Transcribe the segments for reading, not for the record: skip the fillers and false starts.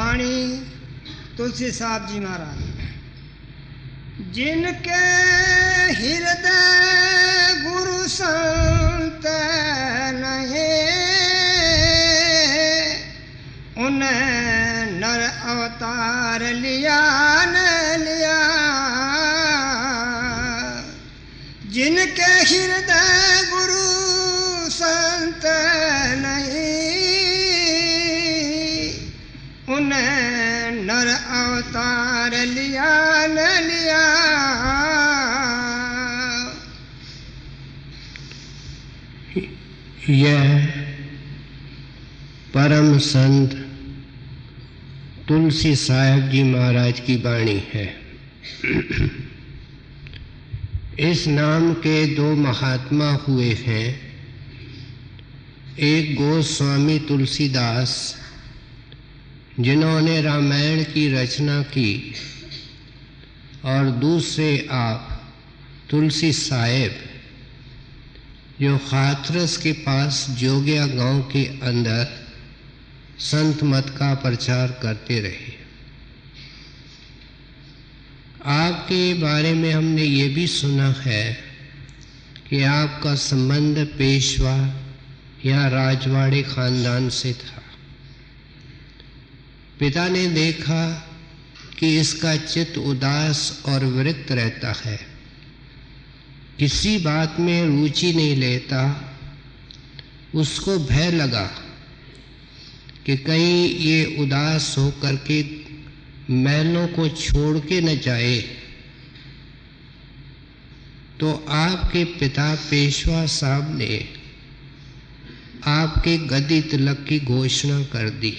बाणी तुलसी साहब जी महाराज। जिनके हृदय गुरु संत नहीं, उन्हें नर अवतार लिया न लिया। जिनके हृदय गुरु संत नहीं, उन्हें नर अवतार लिया न लिया। यह परम संत तुलसी साहब जी महाराज की वाणी है। इस नाम के दो महात्मा हुए हैं। एक गोस्वामी तुलसीदास, जिन्होंने रामायण की रचना की, और दूसरे आप तुलसी साहेब, जो हाथरस के पास जोगिया गांव के अंदर संत मत का प्रचार करते रहे। आपके बारे में हमने ये भी सुना है कि आपका संबंध पेशवा या राजवाड़े खानदान से था। पिता ने देखा कि इसका चित्त उदास और विरक्त रहता है, किसी बात में रुचि नहीं लेता। उसको भय लगा कि कहीं ये उदास होकर के महलों को छोड़ के न जाए। तो आपके पिता पेशवा साहब ने आपके गद्दी तिलक की घोषणा कर दी।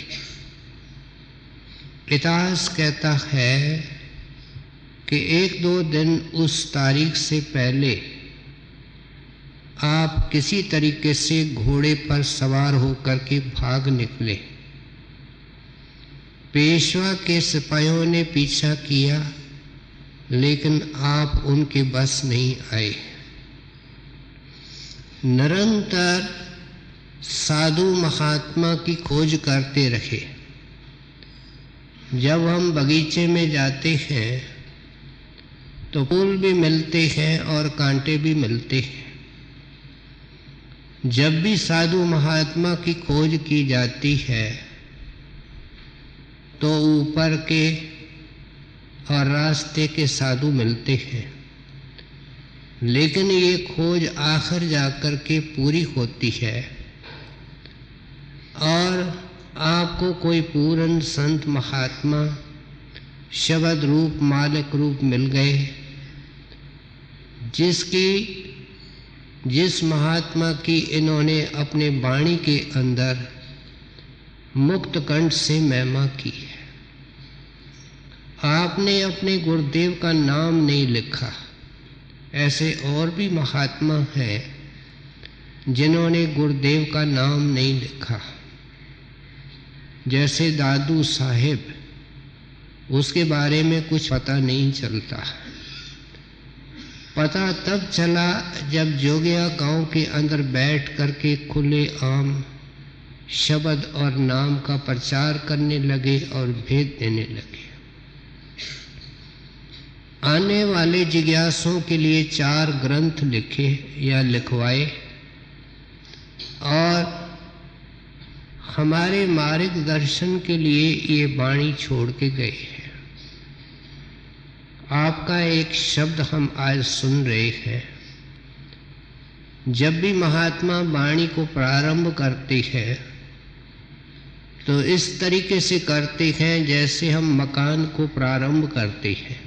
इतिहास कहता है कि एक दो दिन उस तारीख से पहले आप किसी तरीके से घोड़े पर सवार होकर के भाग निकले। पेशवा के सिपाहियों ने पीछा किया, लेकिन आप उनके बस नहीं आए। निरंतर साधु महात्मा की खोज करते रहे। जब हम बगीचे में जाते हैं तो फूल भी मिलते हैं और कांटे भी मिलते हैं। जब भी साधु महात्मा की खोज की जाती है तो ऊपर के और रास्ते के साधु मिलते हैं, लेकिन ये खोज आखिर जाकर के पूरी होती है और आपको कोई पूर्ण संत महात्मा शब्द रूप मालिक रूप मिल गए, जिस महात्मा की इन्होंने अपने वाणी के अंदर मुक्त कंठ से महिमा की है। आपने अपने गुरुदेव का नाम नहीं लिखा। ऐसे और भी महात्मा हैं जिन्होंने गुरुदेव का नाम नहीं लिखा, जैसे दादू साहेब, उसके बारे में कुछ पता नहीं चलता। पता तब चला जब जोगिया गांव के अंदर बैठ करके खुले आम शब्द और नाम का प्रचार करने लगे और भेद देने लगे। आने वाले जिज्ञासुओं के लिए 4 ग्रंथ लिखे या लिखवाए और हमारे मार्गदर्शन के लिए ये वाणी छोड़ के गए हैं। आपका एक शब्द हम आज सुन रहे हैं। जब भी महात्मा वाणी को प्रारंभ करते हैं तो इस तरीके से करते हैं जैसे हम मकान को प्रारंभ करते हैं,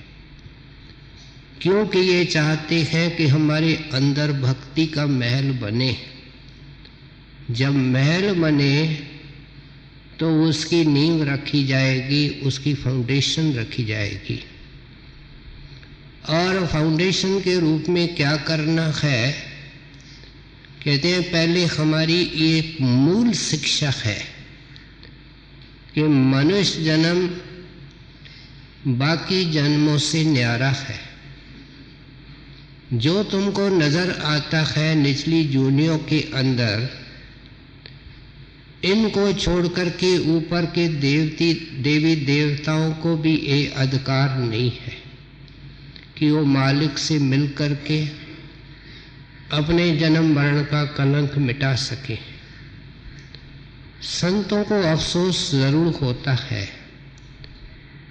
क्योंकि ये चाहते हैं कि हमारे अंदर भक्ति का महल बने। जब महल बने तो उसकी नींव रखी जाएगी, उसकी फाउंडेशन रखी जाएगी। और फाउंडेशन के रूप में क्या करना है, कहते हैं पहले हमारी ये मूल शिक्षा है कि मनुष्य जन्म बाकी जन्मों से न्यारा है। जो तुमको नजर आता है निचली जूनियों के अंदर, इनको छोड़ करके ऊपर के देवी देवताओं को भी ये अधिकार नहीं है कि वो मालिक से मिल करके अपने जन्म मरण का कलंक मिटा सके। संतों को अफसोस जरूर होता है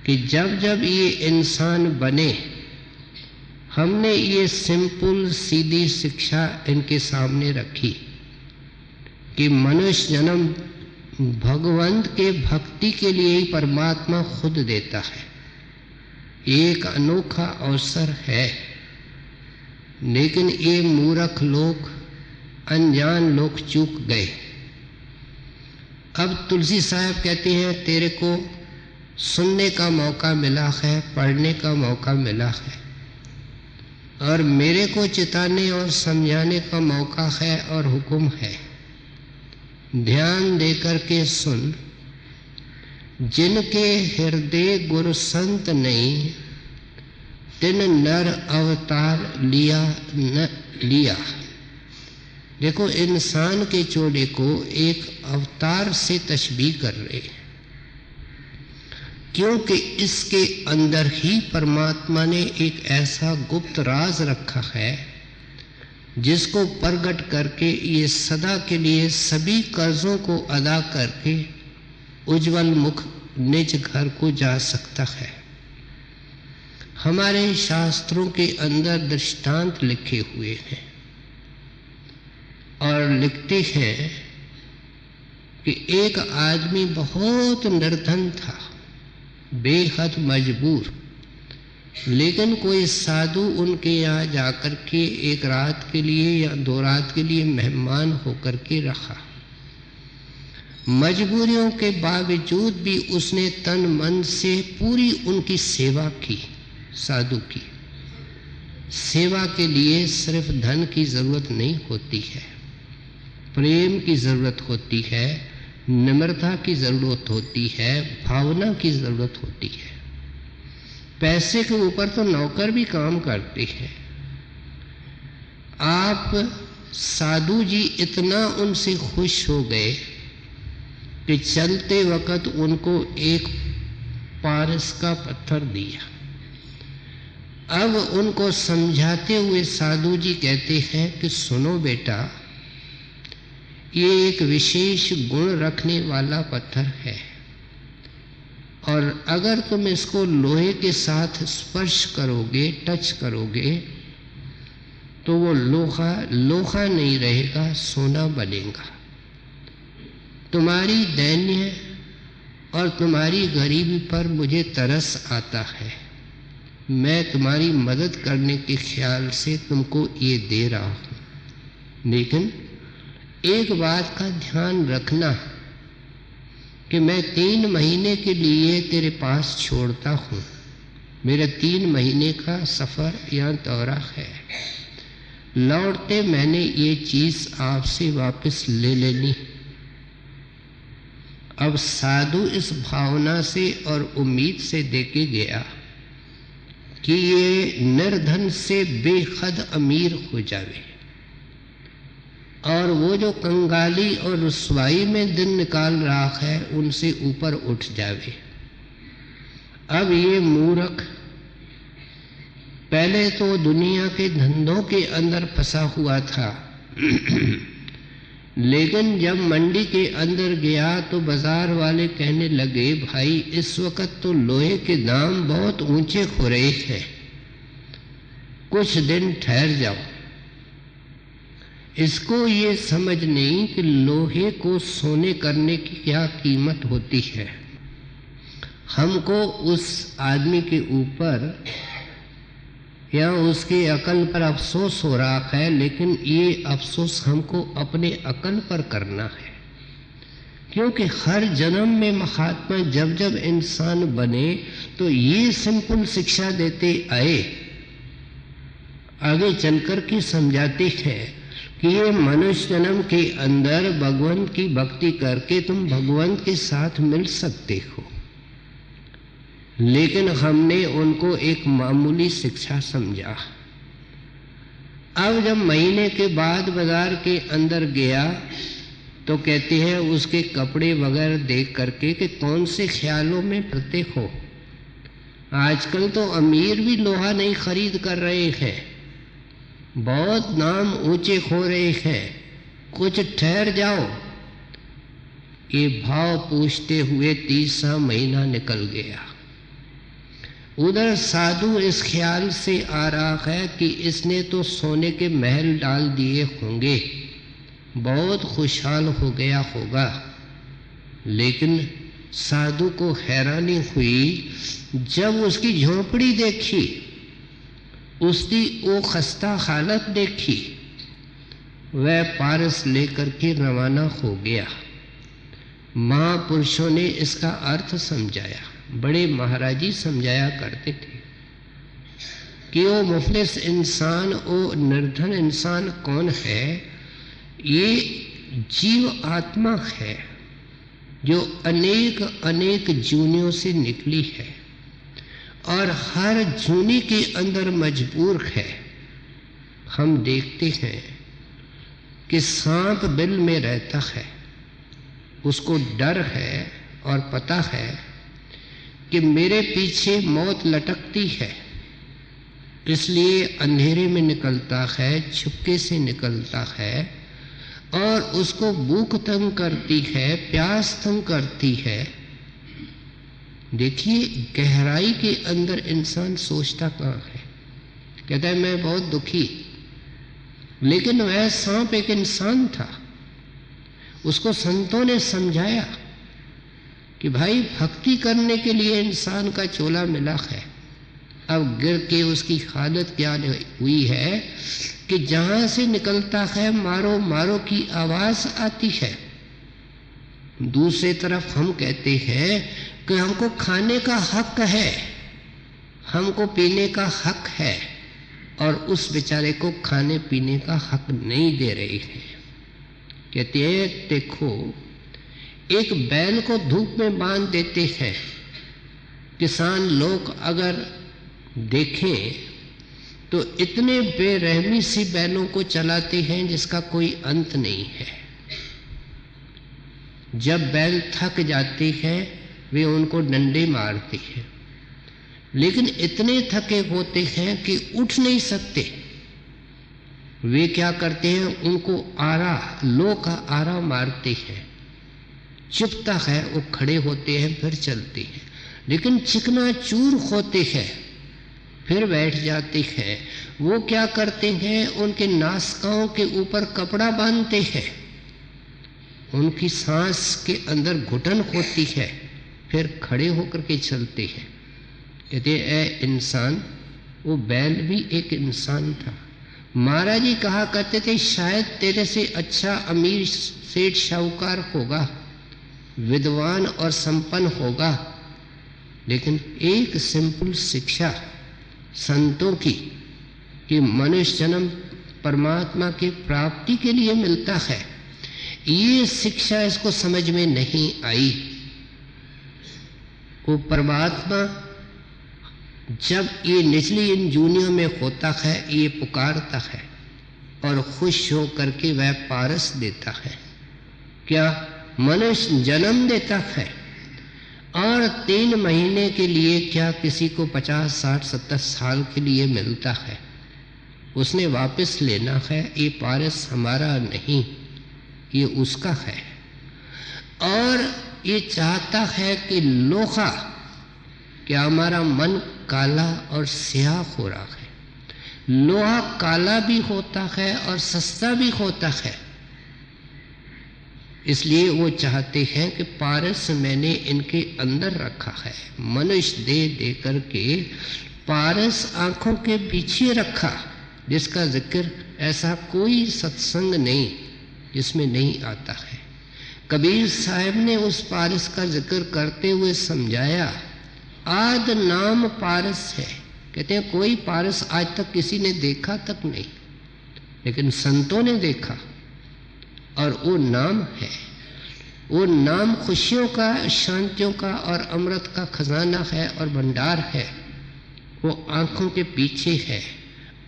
कि जब जब ये इंसान बने, हमने ये सिंपल सीधी शिक्षा इनके सामने रखी कि मनुष्य जन्म भगवंत के भक्ति के लिए ही परमात्मा खुद देता है, एक अनोखा अवसर है। लेकिन ये मूर्ख लोग, अनजान लोग चूक गए। अब तुलसी साहब कहते हैं तेरे को सुनने का मौका मिला है, पढ़ने का मौका मिला है, और मेरे को चिताने और समझाने का मौका है और हुक्म है। ध्यान देकर के सुन। जिनके हृदय गुरु संत नहीं, तिन नर अवतार लिया न लिया। देखो, इंसान के चोले को एक अवतार से तशबीह कर रहे, क्योंकि इसके अंदर ही परमात्मा ने एक ऐसा गुप्त राज रखा है जिसको प्रकट करके ये सदा के लिए सभी कर्जों को अदा करके उज्जवल मुख निज घर को जा सकता है। हमारे शास्त्रों के अंदर दृष्टांत लिखे हुए हैं और लिखते हैं कि एक आदमी बहुत निर्धन था, बेहद मजबूर, लेकिन कोई साधु उनके यहाँ जाकर के एक रात के लिए या 2 रात के लिए मेहमान होकर के रखा। मजबूरियों के बावजूद भी उसने तन मन से पूरी उनकी सेवा की। साधु की सेवा के लिए सिर्फ धन की जरूरत नहीं होती है, प्रेम की जरूरत होती है, निम्रता की जरूरत होती है, भावना की जरूरत होती है। पैसे के ऊपर तो नौकर भी काम करते हैं। आप साधु जी इतना उनसे खुश हो गए कि चलते वक्त उनको एक पारस का पत्थर दिया। अब उनको समझाते हुए साधु जी कहते हैं कि सुनो बेटा, ये एक विशेष गुण रखने वाला पत्थर है, और अगर तुम इसको लोहे के साथ स्पर्श करोगे, टच करोगे, तो वो लोहा नहीं रहेगा, सोना बनेगा। तुम्हारी दैन्य और तुम्हारी गरीबी पर मुझे तरस आता है, मैं तुम्हारी मदद करने के ख्याल से तुमको ये दे रहा हूँ। लेकिन एक बात का ध्यान रखना कि मैं 3 महीने के लिए तेरे पास छोड़ता हूँ। मेरा 3 महीने का सफ़र या दौरा है। लौटते मैंने ये चीज़ आपसे वापस ले लेनी। अब साधु इस भावना से और उम्मीद से देके गया कि ये निर्धन से बेहद अमीर हो जावे और वो जो कंगाली और रुसवाई में दिन निकाल रहा है उनसे ऊपर उठ जावे। अब ये मूर्ख पहले तो दुनिया के धंधों के अंदर फंसा हुआ था लेकिन जब मंडी के अंदर गया तो बाजार वाले कहने लगे, भाई इस वक्त तो लोहे के दाम बहुत ऊंचे हो रहे हैं, कुछ दिन ठहर जाओ। इसको ये समझ नहीं कि लोहे को सोने करने की क्या कीमत होती है। हमको उस आदमी के ऊपर या उसकी अकल पर अफसोस हो रहा है, लेकिन ये अफसोस हमको अपने अकल पर करना है, क्योंकि हर जन्म में महात्मा जब जब इंसान बने तो ये सिंपल शिक्षा देते आए, आगे चलकर के समझाते हैं कि ये मनुष्य जन्म के अंदर भगवंत की भक्ति करके तुम भगवंत के साथ मिल सकते हो। लेकिन हमने उनको एक मामूली शिक्षा समझा। अब जब महीने के बाद बाजार के अंदर गया तो कहते हैं उसके कपड़े वगैरह देख करके कि कौन से ख्यालों में प्रत्येक हो। आजकल तो अमीर भी लोहा नहीं खरीद कर रहे हैं, बहुत नाम ऊंचे हो रहे हैं, कुछ ठहर जाओ। ये भाव पूछते हुए 30वां महीना निकल गया। उधर साधु इस ख्याल से आ रहा है कि इसने तो सोने के महल डाल दिए होंगे, बहुत खुशहाल हो गया होगा। लेकिन साधु को हैरानी हुई जब उसकी झोंपड़ी देखी, उसकी वो खस्ता हालत देखी। वह पारस लेकर के रवाना हो गया। महापुरुषों ने इसका अर्थ समझाया, बड़े महाराजी समझाया करते थे कि वो मुफलिस इंसान, वो निर्धन इंसान कौन है? ये जीव आत्मा है जो अनेक अनेक जूनियों से निकली है और हर जूनी के अंदर मजबूर है। हम देखते हैं कि सांप बिल में रहता है, उसको डर है और पता है कि मेरे पीछे मौत लटकती है, इसलिए अंधेरे में निकलता है, छुपके से निकलता है और उसको भूख तंग करती है, प्यास तंग करती है। देखिए गहराई के अंदर इंसान सोचता कहाँ है, कहता है मैं बहुत दुखी। लेकिन वह सांप एक इंसान था, उसको संतों ने समझाया कि भाई भक्ति करने के लिए इंसान का चोला मिला है। अब गिर के उसकी हालत क्या हुई है कि जहां से निकलता है मारो मारो की आवाज आती है। दूसरी तरफ हम कहते हैं कि हमको खाने का हक है, हमको पीने का हक है, और उस बेचारे को खाने पीने का हक नहीं दे रही है। कहते हैं देखो, एक बैल को धूप में बांध देते हैं, किसान लोग अगर देखें तो इतने बेरहमी से बैलों को चलाते हैं जिसका कोई अंत नहीं है। जब बैल थक जाते हैं वे उनको डंडे मारते हैं, लेकिन इतने थके होते हैं कि उठ नहीं सकते। वे क्या करते हैं, उनको आरा, लो का आरा मारते हैं, चुपता है, वो खड़े होते हैं फिर चलते हैं। लेकिन चिकना चूर होते हैं फिर बैठ जाते हैं। वो क्या करते हैं, उनके नासिकाओं के ऊपर कपड़ा बांधते हैं, उनकी सांस के अंदर घुटन होती है, फिर खड़े होकर के चलते हैं। कहते ऐ इंसान, वो बैल भी एक इंसान था। महाराज जी कहा करते थे शायद तेरे से अच्छा अमीर सेठ शाहूकार होगा, विद्वान और संपन्न होगा, लेकिन एक सिंपल शिक्षा संतों की कि मनुष्य जन्म परमात्मा की प्राप्ति के लिए मिलता है, ये शिक्षा इसको समझ में नहीं आई। वो परमात्मा जब ये निचली इन जूनियों में होता है, ये पुकारता है और खुश हो करके वह पारस देता है। क्या मनुष्य जन्म देता है और 3 महीने के लिए क्या किसी को 50, 60, 70 साल के लिए मिलता है, उसने वापस लेना है। ये पारस हमारा नहीं, ये उसका है। और ये चाहता है कि लोहा, क्या हमारा मन काला और स्याह हो रहा है। लोहा काला भी होता है और सस्ता भी होता है, इसलिए वो चाहते हैं कि पारस मैंने इनके अंदर रखा है। मनुष्य दे दे करके पारस आंखों के पीछे रखा, जिसका जिक्र ऐसा कोई सत्संग नहीं जिसमें नहीं आता है। कबीर साहब ने उस पारस का जिक्र करते हुए समझाया, आद नाम पारस है। कहते हैं कोई पारस आज तक किसी ने देखा तक नहीं, लेकिन संतों ने देखा और वो नाम है। वो नाम खुशियों का, शांतियों का और अमृत का खजाना है और भंडार है। वो आंखों के पीछे है।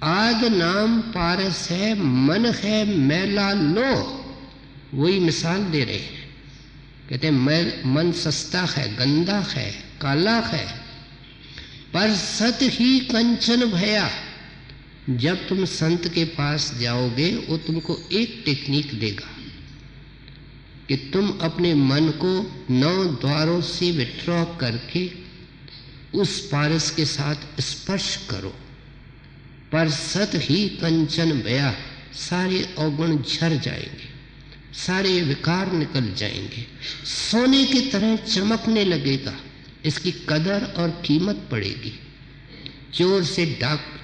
आद नाम पारस है, मन है मैला लो, वही मिसाल दे रहे हैं। कहते हैं मन सस्ता है, गंदा है, काला है, पर सत ही कंचन भया। जब तुम संत के पास जाओगे वो तुमको एक टेक्निक देगा कि तुम अपने मन को 9 द्वारों से विड्रॉ करके उस पारस के साथ स्पर्श करो। पर सत ही कंचन भया, सारे अवगुण झर जाएंगे, सारे विकार निकल जाएंगे, सोने की तरह चमकने लगेगा, इसकी कदर और कीमत पड़ेगी।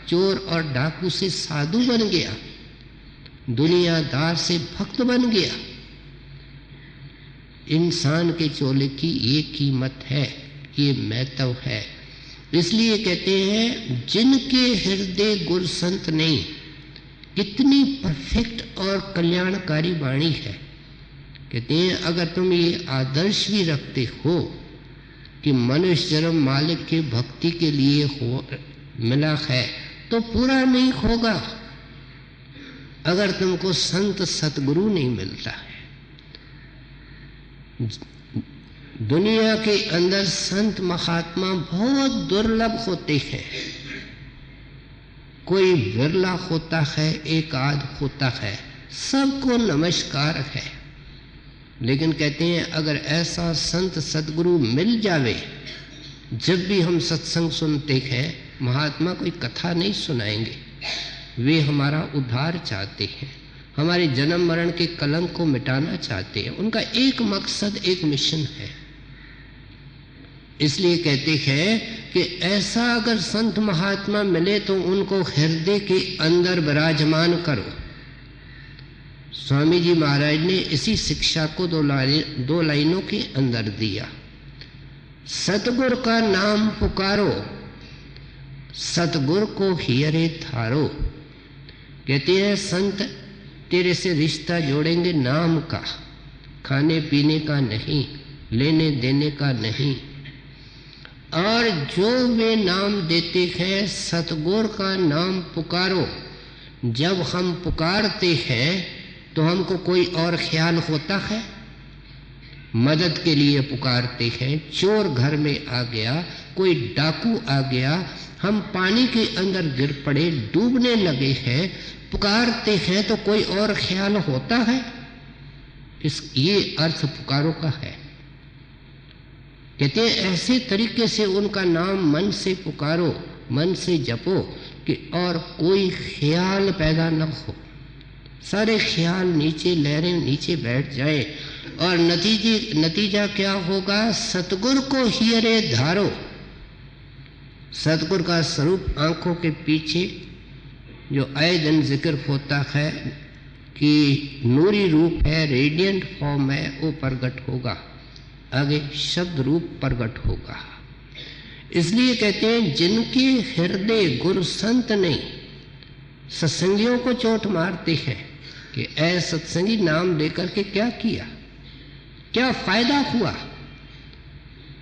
चोर और डाकू से साधु बन गया, दुनियादार से भक्त बन गया। इंसान के चोले की ये कीमत है, ये महत्व है। इसलिए कहते हैं जिनके हृदय गुर संत नहीं, कितनी परफेक्ट और कल्याणकारी वाणी है। कहते हैं अगर तुम ये आदर्श भी रखते हो कि मनुष्य जन्म मालिक के भक्ति के लिए मिला है तो पूरा नहीं होगा अगर तुमको संत सतगुरु नहीं मिलता है। दुनिया के अंदर संत महात्मा बहुत दुर्लभ होते हैं, कोई विरला होता है, एक आध होता है, सबको नमस्कार है। लेकिन कहते हैं अगर ऐसा संत सतगुरु मिल जावे, जब भी हम सत्संग सुनते हैं महात्मा कोई कथा नहीं सुनाएंगे, वे हमारा उद्धार चाहते हैं, हमारे जन्म मरण के कलंक को मिटाना चाहते हैं। उनका एक मकसद, एक मिशन है। इसलिए कहते हैं कि ऐसा अगर संत महात्मा मिले तो उनको हृदय के अंदर विराजमान करो। स्वामी जी महाराज ने इसी शिक्षा को दो लाइनों के अंदर दिया। सतगुर का नाम पुकारो, सतगुर को हियरे थारो। कहते हैं संत तेरे से रिश्ता जोड़ेंगे नाम का, खाने पीने का नहीं, लेने देने का नहीं। और जो वे नाम देते हैं सतगुर का नाम पुकारो। जब हम पुकारते हैं तो हमको कोई और ख्याल होता है, मदद के लिए पुकारते हैं। चोर घर में आ गया, कोई डाकू आ गया, हम पानी के अंदर गिर पड़े, डूबने लगे हैं, पुकारते हैं तो कोई और ख्याल होता है। ये अर्थ पुकारो का है। कहते हैं ऐसे तरीके से उनका नाम मन से पुकारो, मन से जपो कि और कोई ख्याल पैदा न हो, सारे ख्याल नीचे, लहरें नीचे बैठ जाए। और नतीजा क्या होगा? सतगुर को हियरे धारो। सतगुर का स्वरूप आंखों के पीछे जो आए दिन जिक्र होता है कि नूरी रूप है, रेडियंट फॉर्म है, वो प्रगट होगा, आगे शब्द रूप प्रगट होगा। इसलिए कहते हैं जिनके हृदय गुरु संत नहीं, सत्संगियों को चोट मारते हैं कि ऐ सत्संगी नाम लेकर के क्या किया, क्या फायदा हुआ।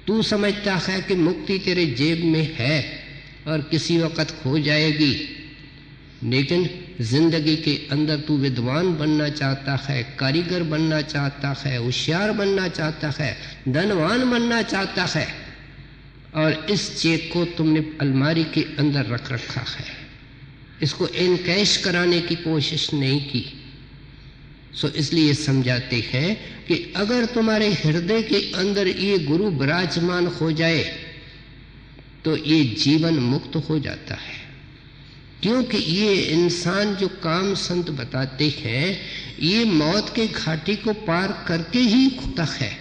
तू समझता है कि मुक्ति तेरे जेब में है और किसी वक़्त खो जाएगी, लेकिन जिंदगी के अंदर तू विद्वान बनना चाहता है, कारीगर बनना चाहता है, होशियार बनना चाहता है, धनवान बनना चाहता है, और इस चेक को तुमने अलमारी के अंदर रख रखा है, इसको इनकैश कराने की कोशिश नहीं की। सो इसलिए समझाते हैं कि अगर तुम्हारे हृदय के अंदर ये गुरु विराजमान हो जाए तो ये जीवन मुक्त हो जाता है। क्योंकि ये इंसान जो काम संत बताते हैं, ये मौत के घाटी को पार करके ही होता है।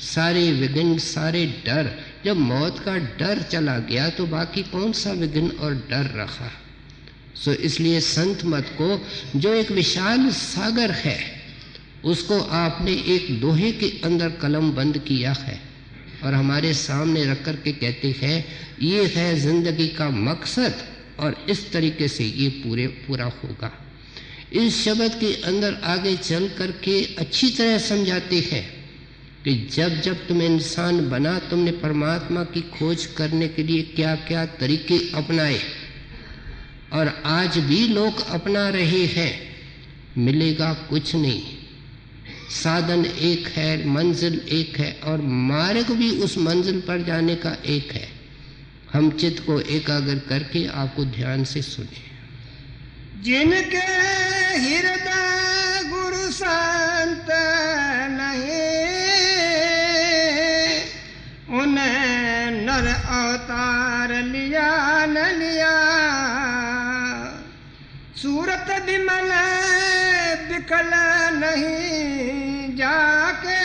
सारे विघ्न, सारे डर, जब मौत का डर चला गया तो बाकी कौन सा विघ्न और डर रहा। सो इसलिए संत मत को जो एक विशाल सागर है, उसको आपने एक दोहे के अंदर कलम बंद किया है और हमारे सामने रख कर के कहते हैं ये है जिंदगी का मकसद और इस तरीके से ये पूरा होगा। इस शब्द के अंदर आगे चल करके अच्छी तरह समझाते हैं कि जब जब तुम इंसान बना, तुमने परमात्मा की खोज करने के लिए क्या क्या तरीके अपनाए और आज भी लोग अपना रहे हैं, मिलेगा कुछ नहीं। साधन एक है, मंजिल एक है और मार्ग भी उस मंजिल पर जाने का एक है। हम चित्त को एकाग्र करके आपको ध्यान से सुने। जिनके हृदय गुरु संत नहीं, उन्हें नर अवतार लिया न लिया। सूरत विमल विकल नहीं जाके,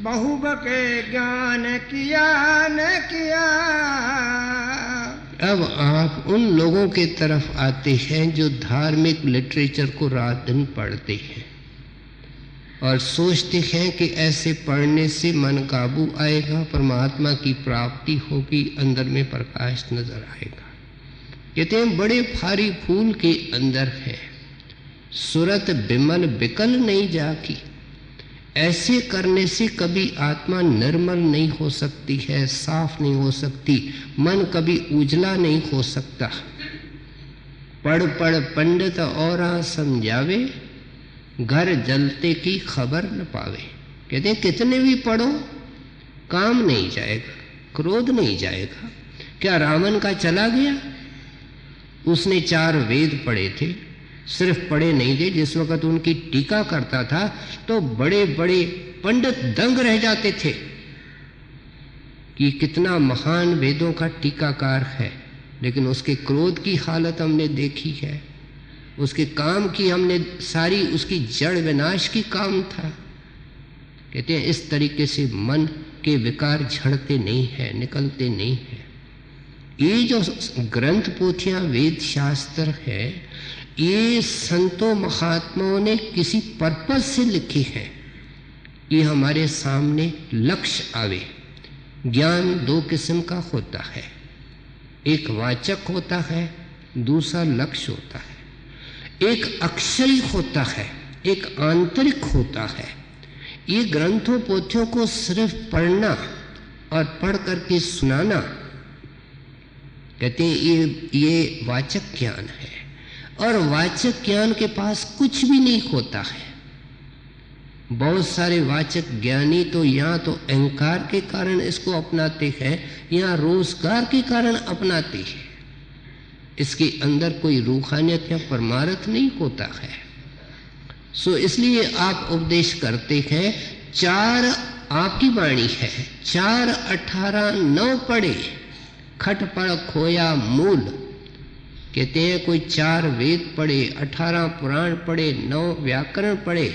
बहुब के ज्ञान किया न किया। अब आप उन लोगों के तरफ आते हैं जो धार्मिक लिटरेचर को रात दिन पढ़ते हैं और सोचते हैं कि ऐसे पढ़ने से मन काबू आएगा, परमात्मा की प्राप्ति होगी, अंदर में प्रकाश नजर आएगा। कहते हैं बड़े भारी फूल के अंदर है, सूरत बिमल बिकल नहीं जाकी। ऐसे करने से कभी आत्मा निर्मल नहीं हो सकती है, साफ नहीं हो सकती, मन कभी उजला नहीं हो सकता। पढ़ पढ़ पंडित और समझावे, घर जलते की खबर न पावे। कहते हैं कितने भी पढ़ो काम नहीं जाएगा, क्रोध नहीं जाएगा। क्या रावण का चला गया? उसने 4 वेद पढ़े थे, सिर्फ पढ़े नहीं थे। जिस वक्त उनकी टीका करता था तो बड़े बड़े पंडित दंग रह जाते थे कि कितना महान वेदों का टीकाकार है। लेकिन उसके क्रोध की हालत हमने देखी है, उसके काम की हमने सारी उसकी जड़ विनाश की काम था। कहते हैं इस तरीके से मन के विकार झड़ते नहीं है, निकलते नहीं है। ये जो ग्रंथ पोथियां वेद शास्त्र है, ये संतों महात्माओं ने किसी पर्पस से लिखी है कि हमारे सामने लक्ष्य आवे। ज्ञान 2 किस्म का होता है, एक वाचक होता है, दूसरा लक्ष्य होता है। एक अक्षरी होता है, एक आंतरिक होता है। ये ग्रंथों पोथियों को सिर्फ पढ़ना और पढ़ करके सुनाना, कहते हैं ये वाचक ज्ञान है। और वाचक ज्ञान के पास कुछ भी नहीं होता है। बहुत सारे वाचक ज्ञानी तो यहाँ तो अहंकार के कारण इसको अपनाते हैं, यहाँ रोजगार के कारण अपनाते हैं। इसके अंदर कोई रूहानियत या परमार्थ नहीं होता है। सो इसलिए आप उपदेश करते हैं। 4 आपकी वाणी है, 4 18 9 पढ़े, खट पढ़ खोया मूल। कहते हैं कोई 4 वेद पढ़े, 18 पुराण पढ़े, 9 व्याकरण पढ़े,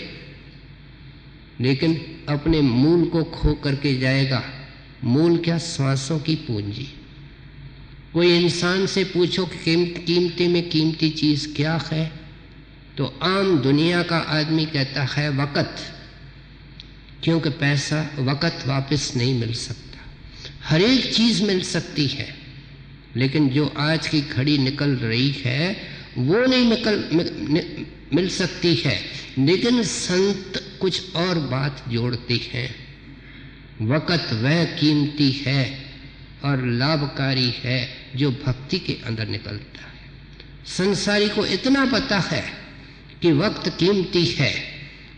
लेकिन अपने मूल को खो करके जाएगा। मूल क्या? श्वासों की पूंजी। कोई इंसान से पूछो कि कीमती में कीमती चीज क्या है, तो आम दुनिया का आदमी कहता है वक़्त, क्योंकि पैसा वक़्त वापस नहीं मिल सकता। हर एक चीज मिल सकती है, लेकिन जो आज की घड़ी निकल रही है वो नहीं मिल सकती है। लेकिन संत कुछ और बात जोड़ते हैं। वक़्त वह कीमती है और लाभकारी है जो भक्ति के अंदर निकलता है। संसारी को इतना पता है कि वक्त कीमती है,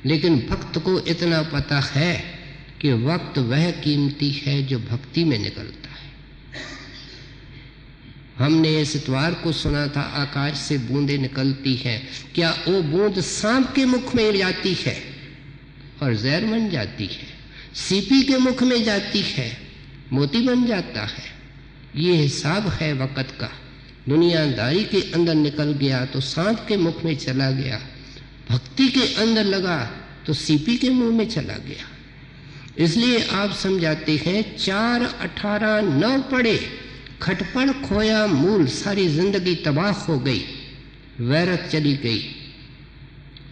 लेकिन भक्त को इतना पता है कि वक्त वह कीमती है जो भक्ति में निकलता है। हमने इस इतवार को सुना था, आकाश से बूंदें निकलती हैं। क्या वो बूंद सांप के मुख में जाती है और जहर बन जाती है? सीपी के मुख में जाती है, मोती बन जाता है। ये हिसाब है वक़्त का। दुनियादारी के अंदर निकल गया तो सांप के मुख में चला गया, भक्ति के अंदर लगा तो सीपी के मुंह में चला गया। इसलिए आप समझाते हैं 4 18 9 पढ़े, खटपड़ खोया मूल। सारी जिंदगी तबाह हो गई, वैरत चली गई।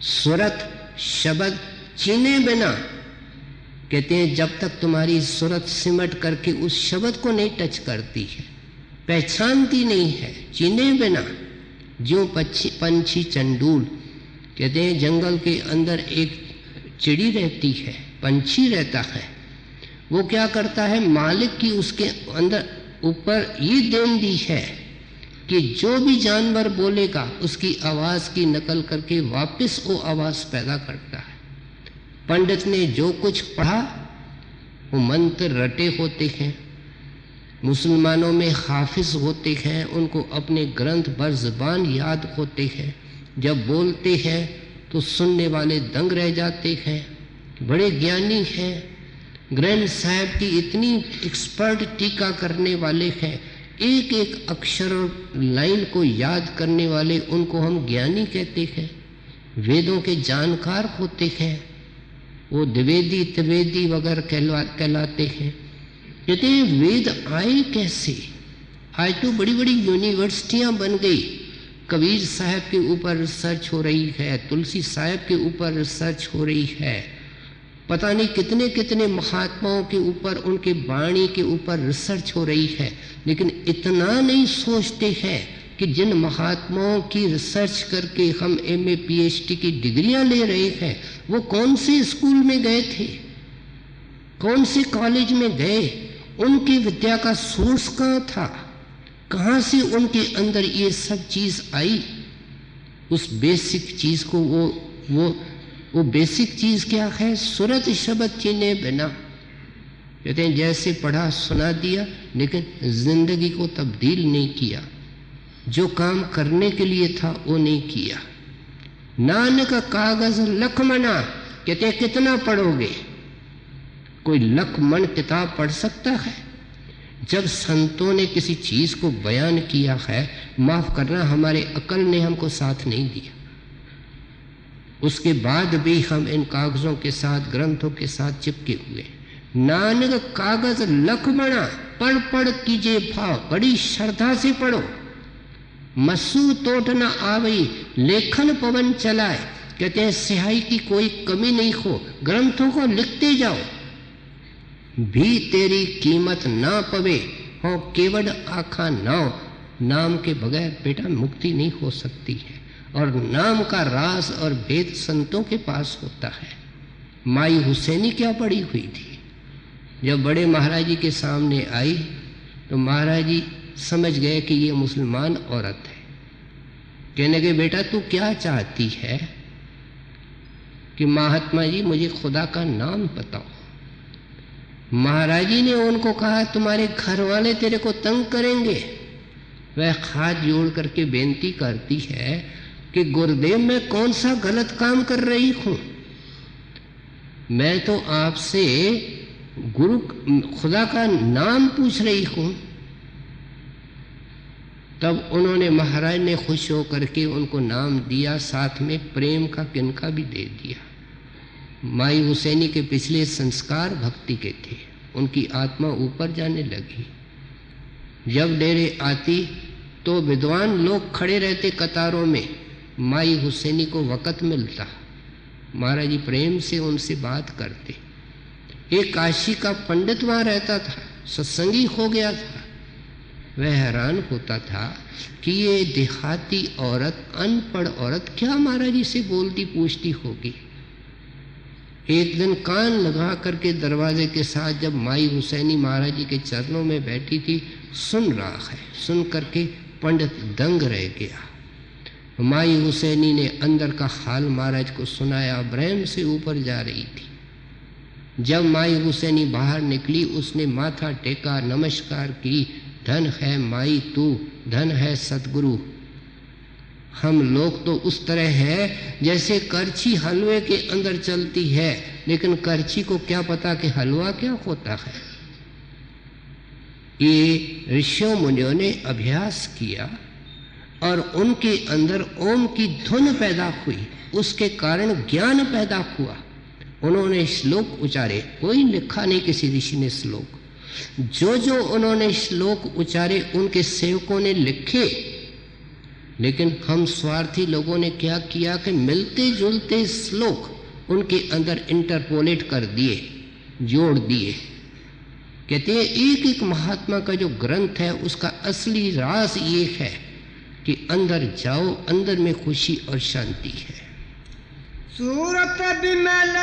सुरत शब्द चीने बिना, कहते हैं जब तक तुम्हारी सुरत सिमट करके उस शब्द को नहीं टच करती है, पहचानती नहीं है, चीने बिना जो पंछी चंडूल। कहते हैं जंगल के अंदर एक चिड़ी रहती है, पंछी रहता है। वो क्या करता है, मालिक की उसके अंदर ऊपर ये देन दी है कि जो भी जानवर बोलेगा उसकी आवाज की नकल करके वापस वो आवाज पैदा करता है। पंडित ने जो कुछ पढ़ा वो मंत्र रटे होते हैं। मुसलमानों में हाफिज होते हैं, उनको अपने ग्रंथ बर ज़बान याद होते हैं। जब बोलते हैं तो सुनने वाले दंग रह जाते हैं, बड़े ज्ञानी हैं। ग्रंथ साहब की इतनी एक्सपर्ट टीका करने वाले हैं, एक एक अक्षर और लाइन को याद करने वाले, उनको हम ज्ञानी कहते हैं। वेदों के जानकार होते हैं, वो द्विवेदी त्रिवेदी वगैरह कहलाते हैं। कहते हैं वेद आए कैसे? आज तो बड़ी बड़ी यूनिवर्सिटियां बन गई। कबीर साहब के ऊपर रिसर्च हो रही है, तुलसी साहब के ऊपर रिसर्च हो रही है, पता नहीं कितने कितने महात्माओं के ऊपर, उनके वाणी के ऊपर रिसर्च हो रही है। लेकिन इतना नहीं सोचते हैं कि जिन महात्माओं की रिसर्च करके हम MA PhD की डिग्रियां ले रहे हैं, वो कौन से स्कूल में गए थे, कौन से कॉलेज में गए, उनकी विद्या का सोर्स कहाँ था, कहाँ से उनके अंदर ये सब चीज आई। उस बेसिक चीज को वो बेसिक चीज क्या है? सूरत शब्द चीने बिना, कहते हैं जैसे पढ़ा सुना दिया, लेकिन जिंदगी को तब्दील नहीं किया। जो काम करने के लिए था वो नहीं किया। नानक कागज लखमना, कहते हैं कितना पढ़ोगे? कोई लख मन किताब पढ़ सकता है? जब संतों ने किसी चीज को बयान किया है, माफ करना हमारे अकल ने हमको साथ नहीं दिया, उसके बाद भी हम इन कागजों के साथ, ग्रंथों के साथ चिपके हुए। नानक कागज लखमना, पढ़ पढ़ कीजिए भाव, बड़ी श्रद्धा से पढ़ो। मसू तोट न आवई, लेखन पवन चलाए, कहते हैं स्याही की कोई कमी नहीं हो, ग्रंथों को लिखते जाओ। भी तेरी कीमत ना पवे, हो केवड़ आखा नाव, नाम के बगैर बेटा मुक्ति नहीं हो सकती है। और नाम का राज और भेद संतों के पास होता है। माई हुसैनी क्या पड़ी हुई थी? जब बड़े महाराज जी के सामने आई तो महाराज जी समझ गए कि ये मुसलमान औरत है। कहने के बेटा तू क्या चाहती है? कि महात्मा जी मुझे खुदा का नाम बताओ। महाराज जी ने उनको कहा तुम्हारे घर वाले तेरे को तंग करेंगे। वह हाथ जोड़ करके बेनती करती है कि गुरुदेव मैं कौन सा गलत काम कर रही हूं? मैं तो आपसे गुरु खुदा का नाम पूछ रही हूं। तब उन्होंने, महाराज ने खुश होकर के उनको नाम दिया, साथ में प्रेम का किनका भी दे दिया। माई हुसैनी के पिछले संस्कार भक्ति के थे, उनकी आत्मा ऊपर जाने लगी। जब डेरे आती तो विद्वान लोग खड़े रहते कतारों में, माई हुसैनी को वक़्त मिलता, महाराज जी प्रेम से उनसे बात करते। एक काशी का पंडित वहाँ रहता था, सत्संगी हो गया था। वह हैरान होता था कि ये देहाती औरत, अनपढ़ औरत क्या महाराज जी से बोलती पूछती होगी। एक दिन कान लगा करके दरवाजे के साथ जब माई हुसैनी महाराज जी के चरणों में बैठी थी, सुन रहा है, सुन करके पंडित दंग रह गया। माई हुसैनी ने अंदर का हाल महाराज को सुनाया, ब्रह्म से ऊपर जा रही थी। जब माई हुसैनी बाहर निकली, उसने माथा टेका, नमस्कार की, धन है माई तू, धन है सतगुरु। हम लोग तो उस तरह है जैसे करछी हलवे के अंदर चलती है, लेकिन करछी को क्या पता कि हलवा क्या होता है। ये ऋषियों मुनियों ने अभ्यास किया और उनके अंदर ओम की धुन पैदा हुई, उसके कारण ज्ञान पैदा हुआ। उन्होंने श्लोक उचारे, कोई लिखा नहीं किसी ऋषि ने श्लोक, जो जो उन्होंने श्लोक उचारे उनके सेवकों ने लिखे। लेकिन हम स्वार्थी लोगों ने क्या किया कि मिलते जुलते श्लोक उनके अंदर इंटरपोलेट कर दिए, जोड़ दिए। कहते हैं एक एक महात्मा का जो ग्रंथ है उसका असली राज ये है कि अंदर जाओ, अंदर में खुशी और शांति है। सूरत बिमल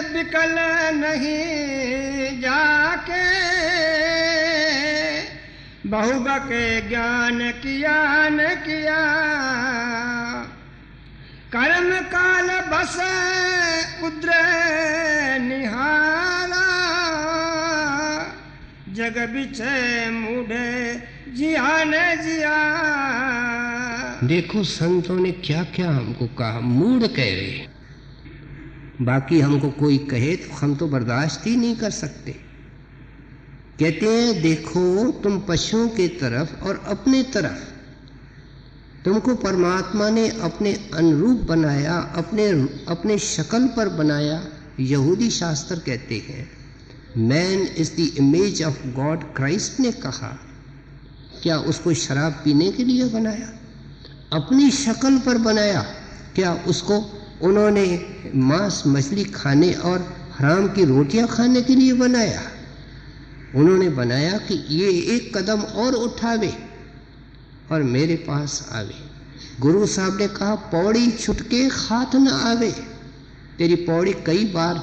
बिकल नहीं जाके, बहुबके ज्ञान किया न किया, कर्म काल बस उद्र निहारा, जग बिछे मूढ़े जिया न जिया। देखो संतों ने क्या क्या हमको कहा, मूढ़ कह रहे। बाकी हमको कोई कहे तो हम तो बर्दाश्त ही नहीं कर सकते। कहते हैं देखो तुम पशुओं के तरफ और अपने तरफ, तुमको परमात्मा ने अपने अनुरूप बनाया, अपने शक्ल पर बनाया। यहूदी शास्त्र कहते हैं man is the image of God. Christ ने कहा, क्या उसको शराब पीने के लिए बनाया? अपनी शक्ल पर बनाया। क्या उसको उन्होंने मांस मछली खाने और हराम की रोटियां खाने के लिए बनाया? उन्होंने बनाया कि ये एक कदम और उठावे और मेरे पास आवे। गुरु साहब ने कहा पौड़ी छुटके हाथ न आवे। तेरी पौड़ी कई बार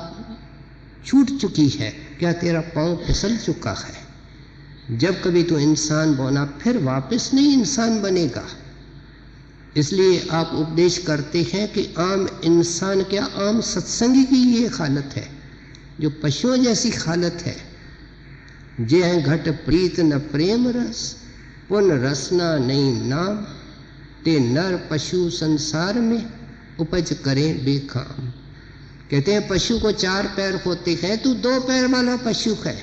छूट चुकी है, क्या तेरा पांव फिसल चुका है? जब कभी तो इंसान बना फिर वापस नहीं इंसान बनेगा। इसलिए आप उपदेश करते हैं कि आम इंसान क्या, आम सत्संगी की ये हालत है जो पशुओं जैसी हालत है। जे हैं घट प्रीत न प्रेम रस, पुन रसना नहीं नाम, ते नर पशु संसार में उपज करें बेकाम। कहते हैं पशु को 4 पैर होते हैं, तू 2 पैर वाला पशु है।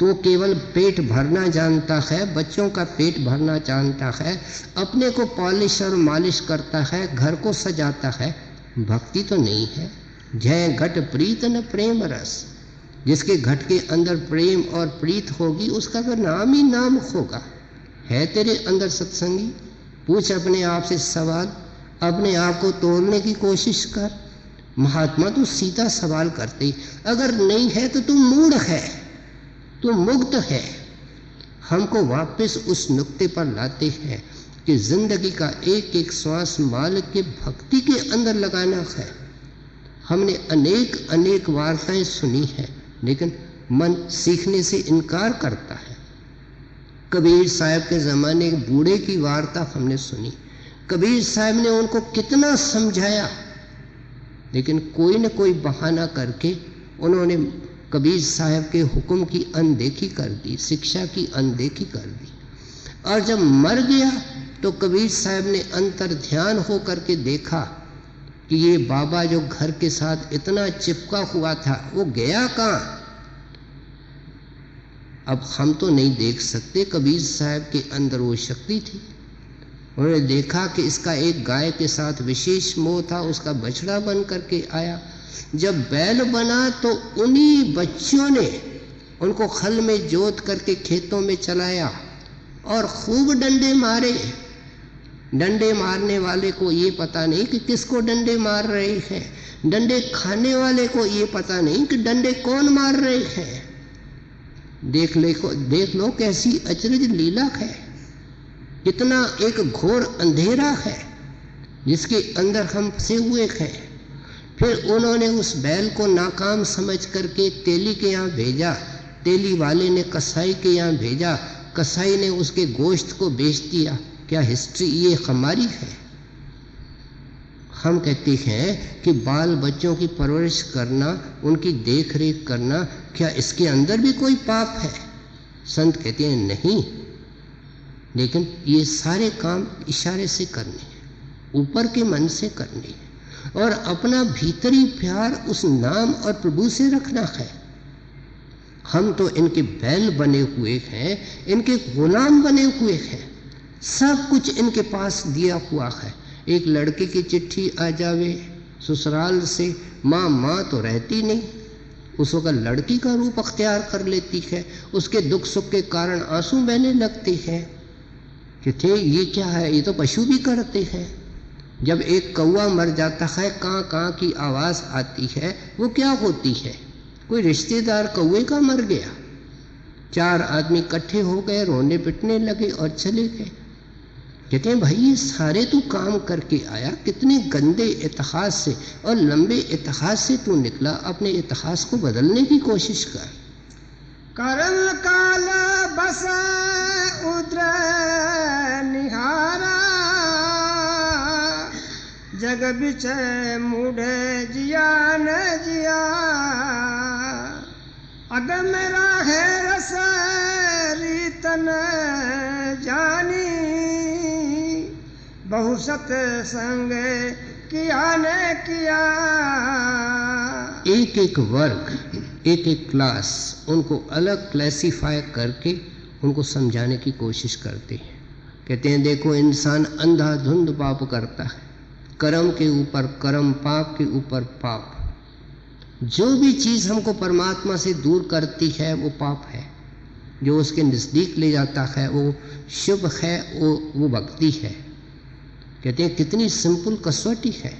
तो केवल पेट भरना जानता है, बच्चों का पेट भरना जानता है, अपने को पॉलिश और मालिश करता है, घर को सजाता है, भक्ति तो नहीं है। जय घट प्रीत न प्रेम रस, जिसके घट के अंदर प्रेम और प्रीत होगी उसका तो नाम ही नाम होगा। है तेरे अंदर सत्संगी? पूछ अपने आप से सवाल, अपने आप को तोड़ने की कोशिश कर। महात्मा तो सीधा सवाल करते, अगर नहीं है तो तू मूढ़ है, तू मुक्त है। हमको वापस उस नुक्ते पर लाते हैं कि जिंदगी का एक एक श्वास मालिक के भक्ति के अंदर लगाना है। हमने अनेक वार्ताएं सुनी है, लेकिन मन सीखने से इनकार करता है। कबीर साहब के ज़माने के बूढ़े की वार्ता हमने सुनी, कबीर साहब ने उनको कितना समझाया, लेकिन कोई न कोई बहाना करके उन्होंने कबीर साहब के हुक्म की अनदेखी कर दी, शिक्षा की अनदेखी कर दी। और जब मर गया तो कबीर साहब ने अंतर ध्यान हो करके देखा कि ये बाबा जो घर के साथ इतना चिपका हुआ था वो गया कहाँ। अब हम तो नहीं देख सकते, कबीर साहब के अंदर वो शक्ति थी। उन्होंने देखा कि इसका एक गाय के साथ विशेष मोह था, उसका बछड़ा बन करके आया। जब बैल बना तो उन्हीं बच्चों ने उनको खल में जोत करके खेतों में चलाया और खूब डंडे मारे। डंडे मारने वाले को ये पता नहीं कि किसको डंडे मार रहे हैं, डंडे खाने वाले को ये पता नहीं कि डंडे कौन मार रहे हैं। देख लो कैसी अचरज लीला है, कितना एक घोर अंधेरा है जिसके अंदर हम फंसे हुए हैं। फिर उन्होंने उस बैल को नाकाम समझ करके तेली के यहाँ भेजा, तेली वाले ने कसाई के यहाँ भेजा, कसाई ने उसके गोश्त को बेच दिया। क्या हिस्ट्री ये हमारी है? हम कहते हैं कि बाल बच्चों की परवरिश करना, उनकी देख रेख करना, क्या इसके अंदर भी कोई पाप है? संत कहते हैं नहीं, लेकिन ये सारे काम इशारे से करने हैं, ऊपर के मन से करने हैं, और अपना भीतरी प्यार उस नाम और प्रभु से रखना है। हम तो इनके बैल बने हुए हैं, इनके गुलाम बने हुए हैं, सब कुछ इनके पास दिया हुआ है। एक लड़के की चिट्ठी आ जावे ससुराल से, माँ तो रहती नहीं, उस वक्त लड़की का रूप अख्तियार कर लेती है, उसके दुख सुख के कारण आंसू बहने लगते हैं कि थे ये क्या है, ये तो पशु भी करते हैं। जब एक कौवा मर जाता है, काँ काँ की आवाज़ आती है, वो क्या होती है? कोई रिश्तेदार कौवे का मर गया, 4 आदमी इकट्ठे हो गए, रोने पिटने लगे और चले गए। कहते हैं भाई ये सारे तू काम करके आया, कितने गंदे इतिहास से और लंबे इतिहास से तू निकला, अपने इतिहास को बदलने की कोशिश कर। कर्म काल बस जग बिचै मूढ़े जिया न जिया अग मेरा है रस रीतन जानी बहु सत्संग किया न किया। एक एक वर्ग, एक एक क्लास, उनको अलग क्लासिफाई करके उनको समझाने की कोशिश करते हैं। कहते हैं देखो इंसान अंधाधुंध पाप करता है, कर्म के ऊपर कर्म, पाप के ऊपर पाप। जो भी चीज़ हमको परमात्मा से दूर करती है वो पाप है, जो उसके नज़दीक ले जाता है वो शुभ है, वो भक्ति है। कहते हैं कितनी सिंपल कसौटी है,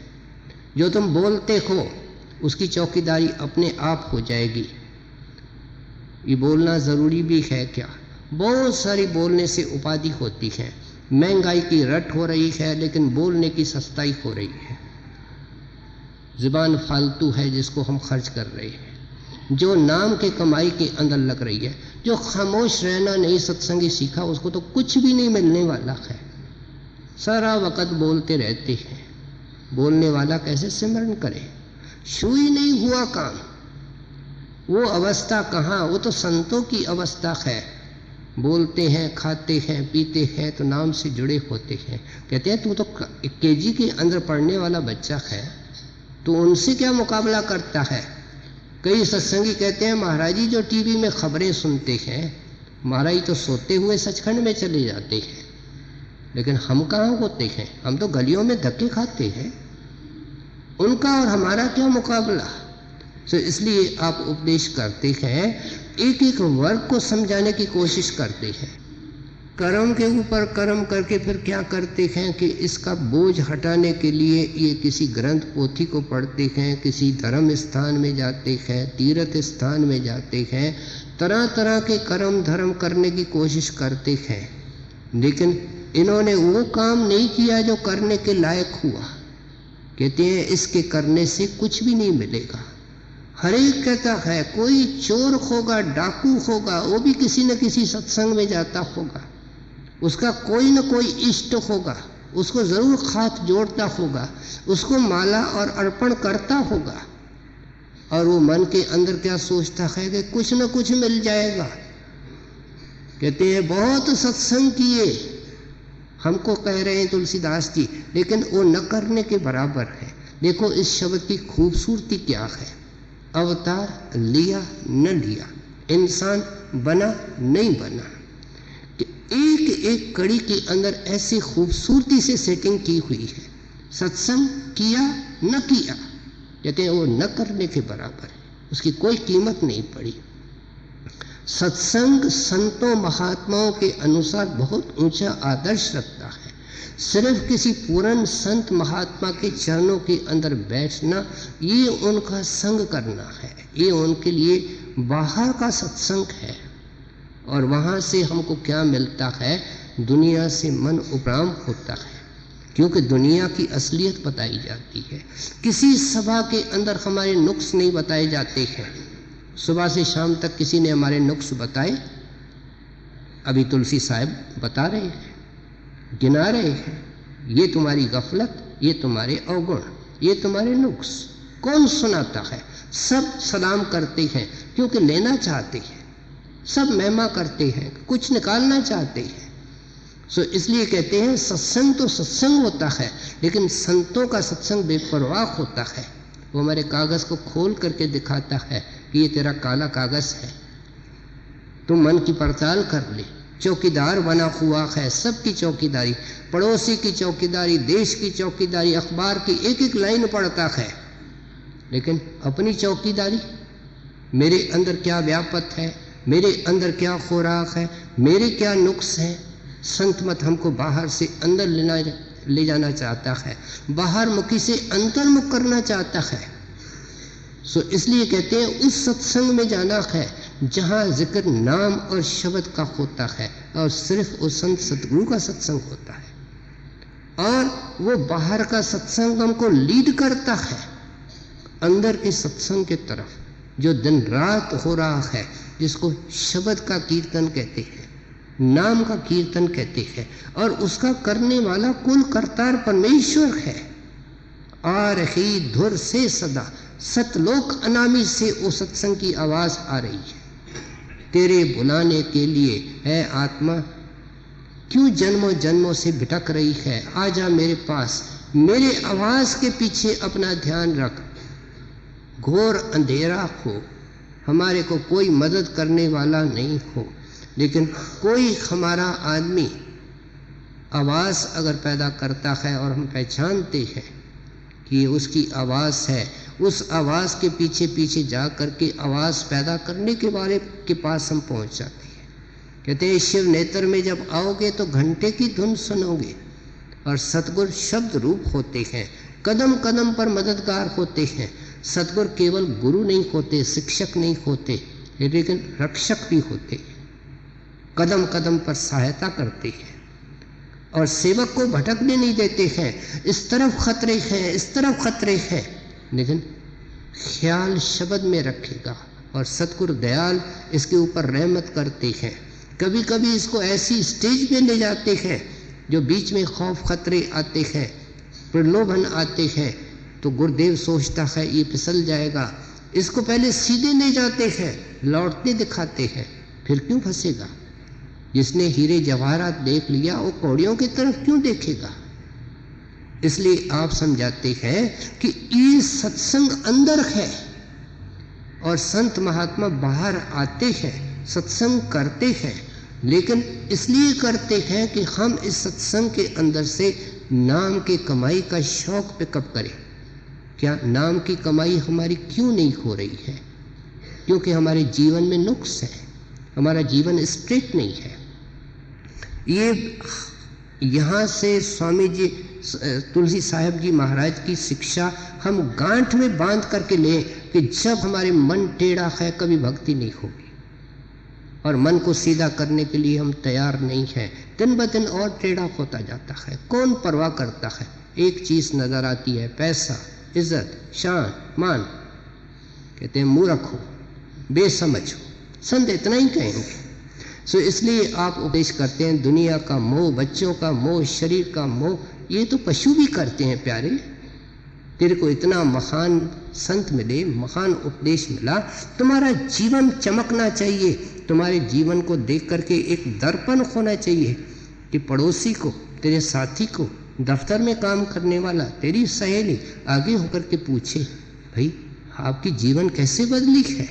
जो तुम बोलते हो उसकी चौकीदारी अपने आप हो जाएगी। ये बोलना ज़रूरी भी है क्या? बहुत सारी बोलने से उपाधि होती है, महंगाई की रट हो रही है लेकिन बोलने की सस्ताई हो रही है। ज़ुबान फालतू है जिसको हम खर्च कर रहे हैं, जो नाम के कमाई के अंदर लग रही है। जो खामोश रहना नहीं सत्संगी सीखा उसको तो कुछ भी नहीं मिलने वाला है, सारा वक़्त बोलते रहते हैं। बोलने वाला कैसे सिमरन करे? शुरू नहीं हुआ काम, वो अवस्था कहाँ? वो तो संतों की अवस्था है। बोलते हैं, खाते हैं, पीते हैं तो नाम से जुड़े होते हैं। कहते हैं तू तो केजी के अंदर पढ़ने वाला बच्चा है, तो उनसे क्या मुकाबला करता है? कई सत्संगी कहते हैं महाराज जी जो टीवी में खबरें सुनते हैं, महाराज जी तो सोते हुए सचखंड में चले जाते हैं, लेकिन हम कहाँ होते हैं? हम तो गलियों में धक्के खाते हैं। उनका और हमारा क्या मुकाबला? तो इसलिए आप उपदेश करते हैं, एक एक वर्ग को समझाने की कोशिश करते हैं। कर्म के ऊपर कर्म करके फिर क्या करते हैं कि इसका बोझ हटाने के लिए ये किसी ग्रंथ पोथी को पढ़ते हैं, किसी धर्म स्थान में जाते हैं, तीर्थ स्थान में जाते हैं, तरह तरह के कर्म धर्म करने की कोशिश करते हैं, लेकिन इन्होंने वो काम नहीं किया जो करने के लायक हुआ। कहते हैं इसके करने से कुछ भी नहीं मिलेगा। हर एक कहता है कोई चोर होगा, डाकू होगा, वो भी किसी न किसी सत्संग में जाता होगा, उसका कोई न कोई इष्ट होगा, उसको ज़रूर हाथ जोड़ता होगा, उसको माला और अर्पण करता होगा, और वो मन के अंदर क्या सोचता है कि कुछ न कुछ मिल जाएगा। कहते हैं बहुत सत्संग किए, हमको कह रहे हैं तुलसीदास जी, लेकिन वो न करने के बराबर है। देखो इस शब्द की खूबसूरती क्या है। अवतार लिया न लिया, इंसान बना नहीं बना, कि एक एक कड़ी के अंदर ऐसी खूबसूरती से सेटिंग की हुई है। सत्संग किया न किया, कहते हैं वो न करने के बराबर है, उसकी कोई कीमत नहीं पड़ी। सत्संग संतों महात्माओं के अनुसार बहुत ऊंचा आदर्श रखता है। सिर्फ किसी पूर्ण संत महात्मा के चरणों के अंदर बैठना, ये उनका संग करना है, ये उनके लिए बाहर का सत्संग है। और वहाँ से हमको क्या मिलता है? दुनिया से मन उपराम होता है, क्योंकि दुनिया की असलियत बताई जाती है। किसी सभा के अंदर हमारे नुक्स नहीं बताए जाते हैं। सुबह से शाम तक किसी ने हमारे नुक्स बताए? अभी तुलसी साहब बता रहे हैं, गिना रहे हैं, ये तुम्हारी गफलत, ये तुम्हारे अवगुण, ये तुम्हारे नुक्स। कौन सुनाता है? सब सलाम करते हैं क्योंकि लेना चाहते हैं, सब महिमा करते हैं, कुछ निकालना चाहते हैं। सो इसलिए कहते हैं सत्संग तो सत्संग होता है, लेकिन संतों का सत्संग बेपरवाह होता है। वो हमारे कागज़ को खोल करके दिखाता है कि ये तेरा काला कागज़ है, तुम मन की पड़ताल कर ले। चौकीदार बना हुआ है, सबकी चौकीदारी, पड़ोसी की चौकीदारी, देश की चौकीदारी, अखबार की एक एक लाइन पढ़ता है, लेकिन अपनी चौकीदारी, मेरे अंदर क्या व्यापत है, मेरे अंदर क्या खुराक है, मेरे क्या नुक्स हैं। संत मत हमको बाहर से अंदर ले जाना चाहता है, बाहर मुखी से अंतर्मुख करना चाहता है। सो इसलिए कहते हैं उस सत्संग में जाना है जहाँ जिक्र नाम और शब्द का होता है, और सिर्फ उस संत सतगुरु का सत्संग होता है। और वो बाहर का सत्संग हमको लीड करता है अंदर के सत्संग के तरफ, जो दिन रात हो रहा है, जिसको शब्द का कीर्तन कहते हैं, नाम का कीर्तन कहते हैं, और उसका करने वाला कुल करतार परमेश्वर है। आ रही धुर से सदा, सतलोक अनामी से वो सत्संग की आवाज आ रही है। तेरे बुलाने के लिए है आत्मा, क्यों जन्मों जन्मों से भटक रही है, आजा मेरे पास, मेरे आवाज के पीछे अपना ध्यान रख। घोर अंधेरा हो, हमारे को कोई मदद करने वाला नहीं हो, लेकिन कोई हमारा आदमी आवाज़ अगर पैदा करता है और हम पहचानते हैं कि ये उसकी आवाज़ है, उस आवाज़ के पीछे पीछे जा कर के आवाज़ पैदा करने के वाले के पास हम पहुंच जाते हैं। कहते हैं शिव नेत्र में जब आओगे तो घंटे की धुन सुनोगे, और सतगुरु शब्द रूप होते हैं, कदम कदम पर मददगार होते हैं। सतगुरु केवल गुरु नहीं होते, शिक्षक नहीं होते, लेकिन रक्षक भी होते हैं, कदम कदम पर सहायता करते हैं और सेवक को भटकने नहीं देते हैं। इस तरफ खतरे हैं, इस तरफ खतरे हैं, लेकिन ख्याल शब्द में रखेगा। और सतगुरु दयाल इसके ऊपर रहमत करते हैं। कभी कभी इसको ऐसी स्टेज पे ले जाते हैं जो बीच में खौफ खतरे आते हैं, प्रलोभन आते हैं, तो गुरुदेव सोचता है ये फिसल जाएगा, इसको पहले सीधे ले जाते हैं, लौटते दिखाते हैं, फिर क्यों फंसेगा। जिसने हीरे जवाहरात देख लिया वो कौड़ियों की तरफ क्यों देखेगा। इसलिए आप समझाते हैं कि ये सत्संग अंदर है और संत महात्मा बाहर आते हैं, सत्संग करते हैं, लेकिन इसलिए करते हैं कि हम इस सत्संग के अंदर से नाम की कमाई का शौक पिकअप करें। क्या नाम की कमाई हमारी क्यों नहीं हो रही है? क्योंकि हमारे जीवन में नुक्स है, हमारा जीवन स्ट्रेट नहीं है। ये यहाँ से स्वामी जी तुलसी साहब जी महाराज की शिक्षा हम गांठ में बांध करके लें कि जब हमारे मन टेढ़ा है कभी भक्ति नहीं होगी, और मन को सीधा करने के लिए हम तैयार नहीं हैं, दिन ब दिन और टेढ़ा होता जाता है। कौन परवाह करता है? एक चीज नजर आती है, पैसा, इज्जत, शान, मान। कहते हैं मूर्ख हो, बेसमझ हो, संत इतना ही कहेंगे। सो इसलिए आप उपदेश करते हैं दुनिया का मोह, बच्चों का मोह, शरीर का मोह, ये तो पशु भी करते हैं। प्यारे, तेरे को इतना महान संत मिले, महान उपदेश मिला, तुम्हारा जीवन चमकना चाहिए, तुम्हारे जीवन को देख करके एक दर्पण होना चाहिए कि पड़ोसी को, तेरे साथी को, दफ्तर में काम करने वाला, तेरी सहेली आगे होकर के पूछे, भाई आपकी जीवन कैसे बदली है।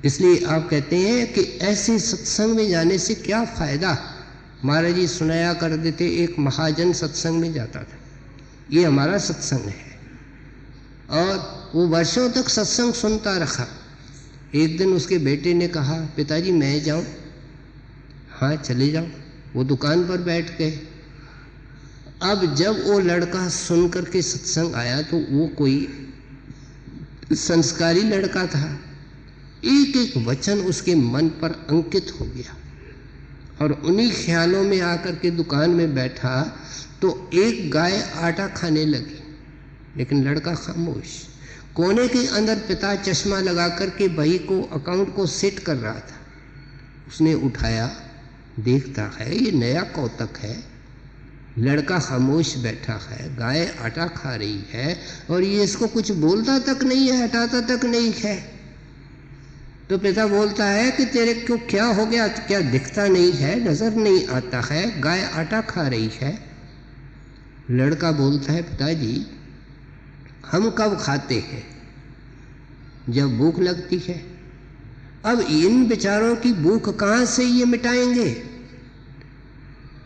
इसलिए आप कहते हैं कि ऐसे सत्संग में जाने से क्या फायदा। महाराज जी सुनाया कर देते, एक महाजन सत्संग में जाता था, ये हमारा सत्संग है, और वो वर्षों तक सत्संग सुनता रहा। एक दिन उसके बेटे ने कहा, पिताजी मैं जाऊं? हाँ चले जाओ। वो दुकान पर बैठ गए। अब जब वो लड़का सुन करके सत्संग आया तो वो कोई संस्कारी लड़का था, एक एक वचन उसके मन पर अंकित हो गया, और उन्हीं ख्यालों में आकर के दुकान में बैठा तो एक गाय आटा खाने लगी, लेकिन लड़का खामोश। कोने के अंदर पिता चश्मा लगा करके बही को, अकाउंट को सेट कर रहा था। उसने उठाया, देखता है ये नया कौतक है, लड़का खामोश बैठा है, गाय आटा खा रही है, और ये इसको कुछ बोलता तक नहीं है, हटाता तक नहीं है। तो पिता बोलता है कि तेरे को क्या हो गया, क्या दिखता नहीं है, नजर नहीं आता है, गाय आटा खा रही है। लड़का बोलता है, पिताजी हम कब खाते हैं? जब भूख लगती है। अब इन बेचारों की भूख कहाँ से ये मिटाएंगे,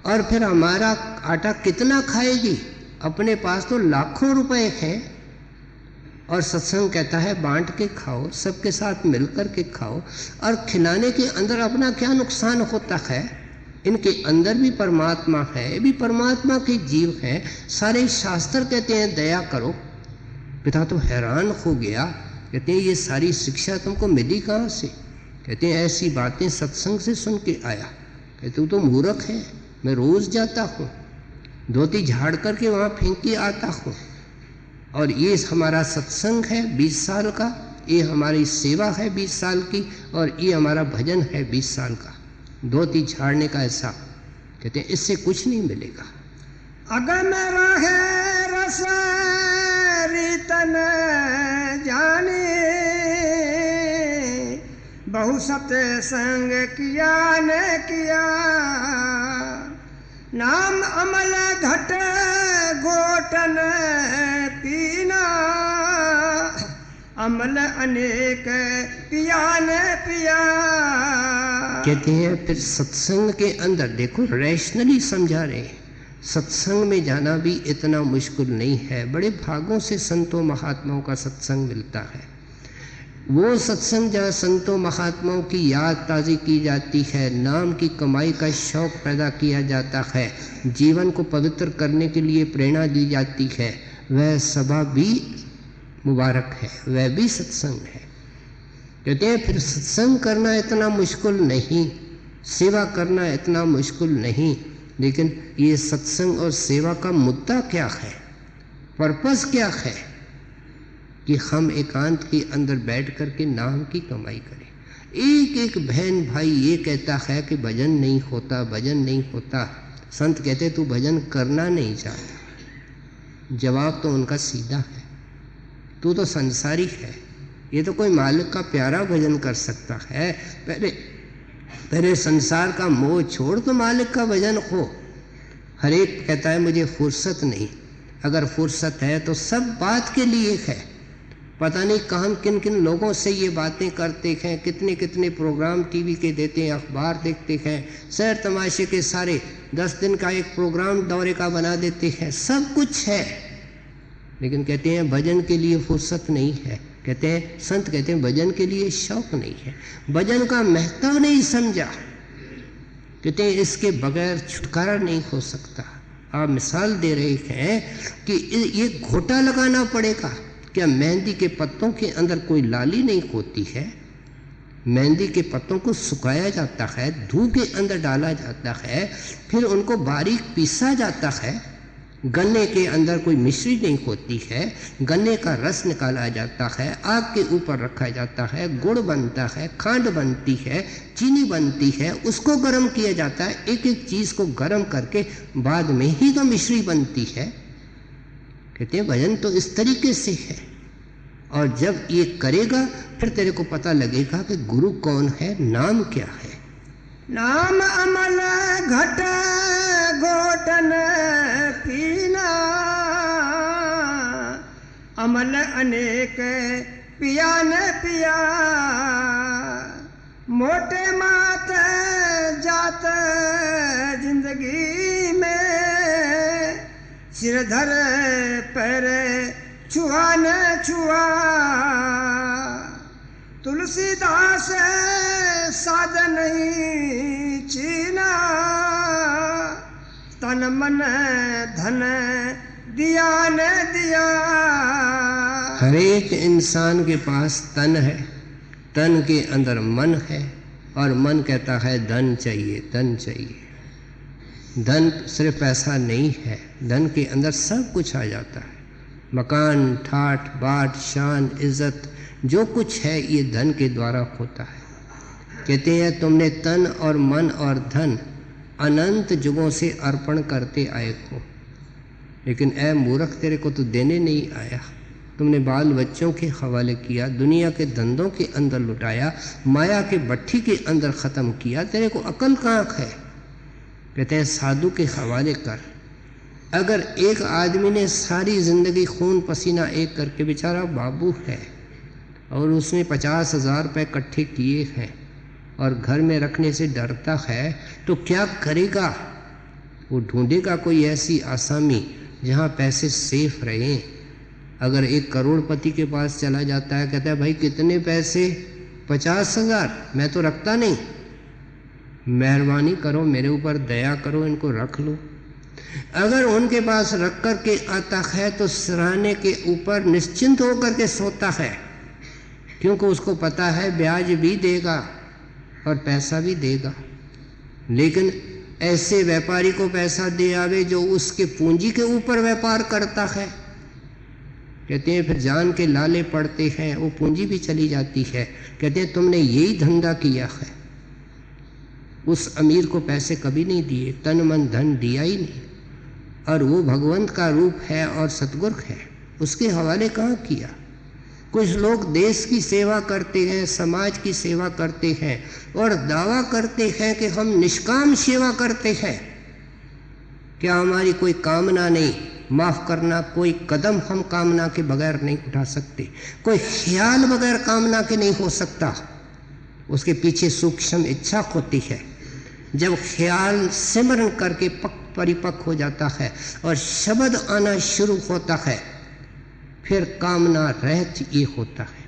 और फिर हमारा आटा कितना खाएगी? अपने पास तो लाखों रुपए हैं, और सत्संग कहता है बांट के खाओ, सबके साथ मिलकर के खाओ। और खिलाने के अंदर अपना क्या नुकसान होता है? इनके अंदर भी परमात्मा है, ये भी परमात्मा के जीव हैं। सारे शास्त्र कहते हैं दया करो। पिता तो हैरान हो गया, कहते हैं ये सारी शिक्षा तुमको मिली कहाँ से? कहते हैं ऐसी बातें सत्संग से सुन के आया। कहते तू तो मूर्ख है, मैं रोज जाता हूँ, धोती झाड़ करके वहाँ फेंक के आता हूँ, और ये हमारा सत्संग है 20 साल का, ये हमारी सेवा है 20 साल की, और ये हमारा भजन है 20 साल का, धोती झाड़ने का ऐसा। कहते हैं इससे कुछ नहीं मिलेगा। अगम रहे रीतन जाने, बहु सत्संग किया न किया। नाम अमल घट गोटन पीना, अमल अनेक पिया न पिया। कहते हैं फिर सत्संग के अंदर देखो, रैशनली समझा रहे हैं, सत्संग में जाना भी इतना मुश्किल नहीं है। बड़े भागों से संतों महात्माओं का सत्संग मिलता है। वो सत्संग जहाँ संतों महात्माओं की याद ताज़ी की जाती है, नाम की कमाई का शौक़ पैदा किया जाता है, जीवन को पवित्र करने के लिए प्रेरणा दी जाती है, वह सभा भी मुबारक है, वह भी सत्संग है। कहते हैं फिर सत्संग करना इतना मुश्किल नहीं, सेवा करना इतना मुश्किल नहीं, लेकिन ये सत्संग और सेवा का मुद्दा क्या है, पर्पस क्या है कि हम एकांत के अंदर बैठ करके नाम की कमाई करें। एक एक बहन भाई ये कहता है कि भजन नहीं होता, भजन नहीं होता। संत कहते तू भजन करना नहीं चाहता। जवाब तो उनका सीधा है, तू तो संसारी है, ये तो कोई मालिक का प्यारा भजन कर सकता है। पहले संसार का मोह छोड़ तो मालिक का भजन हो। हर एक कहता है मुझे फुर्सत नहीं, अगर फुर्सत है तो सब बात के लिए है। पता नहीं कहाँ किन किन लोगों से ये बातें करते हैं, कितने कितने प्रोग्राम टीवी के देते हैं, अखबार देखते हैं, सैर तमाशे के सारे 10 दिन का एक प्रोग्राम दौरे का बना देते हैं, सब कुछ है, लेकिन कहते हैं भजन के लिए फुर्सत नहीं है। कहते हैं संत कहते हैं भजन के लिए शौक नहीं है, भजन का महत्व नहीं समझा। कहते हैं इसके बगैर छुटकारा नहीं हो सकता। आप मिसाल दे रहे हैं कि ये घोटा लगाना पड़ेगा। क्या मेहंदी के पत्तों के अंदर कोई लाली नहीं होती है? मेहंदी के पत्तों को सुखाया जाता है, धूप के अंदर डाला जाता है, फिर उनको बारीक पीसा जाता है। गन्ने के अंदर कोई मिश्री नहीं होती है, गन्ने का रस निकाला जाता है, आग के ऊपर रखा जाता है, गुड़ बनता है, खांड बनती है, चीनी बनती है, उसको गर्म किया जाता है। एक एक चीज़ को गर्म करके बाद में ही तो मिश्री बनती है। कहते हैं भजन तो इस तरीके से है, और जब ये करेगा फिर तेरे को पता लगेगा कि गुरु कौन है, नाम क्या है। नाम अमल घट गोटन पीना, अमल अनेक पिया न पिया। मोटे मात जात जिंदगी में, सिरधर पैर छुआ न छुआ। तुलसीदास साध नहीं चीना, तन मन धन दिया न दिया। हर एक इंसान के पास तन है, तन के अंदर मन है, और मन कहता है धन चाहिए, धन चाहिए। धन सिर्फ पैसा नहीं है, धन के अंदर सब कुछ आ जाता है। मकान, ठाठ बाट, शान, इज्जत, जो कुछ है ये धन के द्वारा होता है। कहते हैं तुमने तन और मन और धन अनंत युगों से अर्पण करते आए हो, लेकिन ऐ मूर्ख तेरे को तो देने नहीं आया। तुमने बाल बच्चों के हवाले किया, दुनिया के धंधों के अंदर लुटाया, माया के भट्ठी के अंदर ख़त्म किया, तेरे को अकल कहाँ है। कहते हैं साधु के हवाले कर। अगर एक आदमी ने सारी ज़िंदगी खून पसीना एक करके, बेचारा बाबू है और उसने 50,000 रुपये इकट्ठे किए हैं और घर में रखने से डरता है, तो क्या करेगा? वो ढूंढेगा कोई ऐसी आसामी जहाँ पैसे सेफ रहें। अगर एक करोड़पति के पास चला जाता है, कहता है भाई कितने पैसे? 50,000। मैं तो रखता नहीं, मेहरबानी करो, मेरे ऊपर दया करो, इनको रख लो। अगर उनके पास रख कर के आता है तो सिरहाने के ऊपर निश्चिंत होकर के सोता है, क्योंकि उसको पता है ब्याज भी देगा और पैसा भी देगा। लेकिन ऐसे व्यापारी को पैसा दे आवे जो उसके पूंजी के ऊपर व्यापार करता है, कहते हैं फिर जान के लाले पड़ते हैं, वो पूंजी भी चली जाती है। कहते हैं तुमने यही धंधा किया है। उस अमीर को पैसे कभी नहीं दिए, तन मन धन दिया ही नहीं। और वो भगवंत का रूप है और सतगुरु है, उसके हवाले कहाँ किया। कुछ लोग देश की सेवा करते हैं, समाज की सेवा करते हैं और दावा करते हैं कि हम निष्काम सेवा करते हैं। क्या हमारी कोई कामना नहीं, माफ करना, कोई कदम हम कामना के बगैर नहीं उठा सकते, कोई ख्याल बगैर कामना के नहीं हो सकता। उसके पीछे सूक्ष्म इच्छा होती है। जब ख्याल सिमरन करके परिपक्व हो जाता है और शब्द आना शुरू होता है, फिर कामना रहित ये होता है,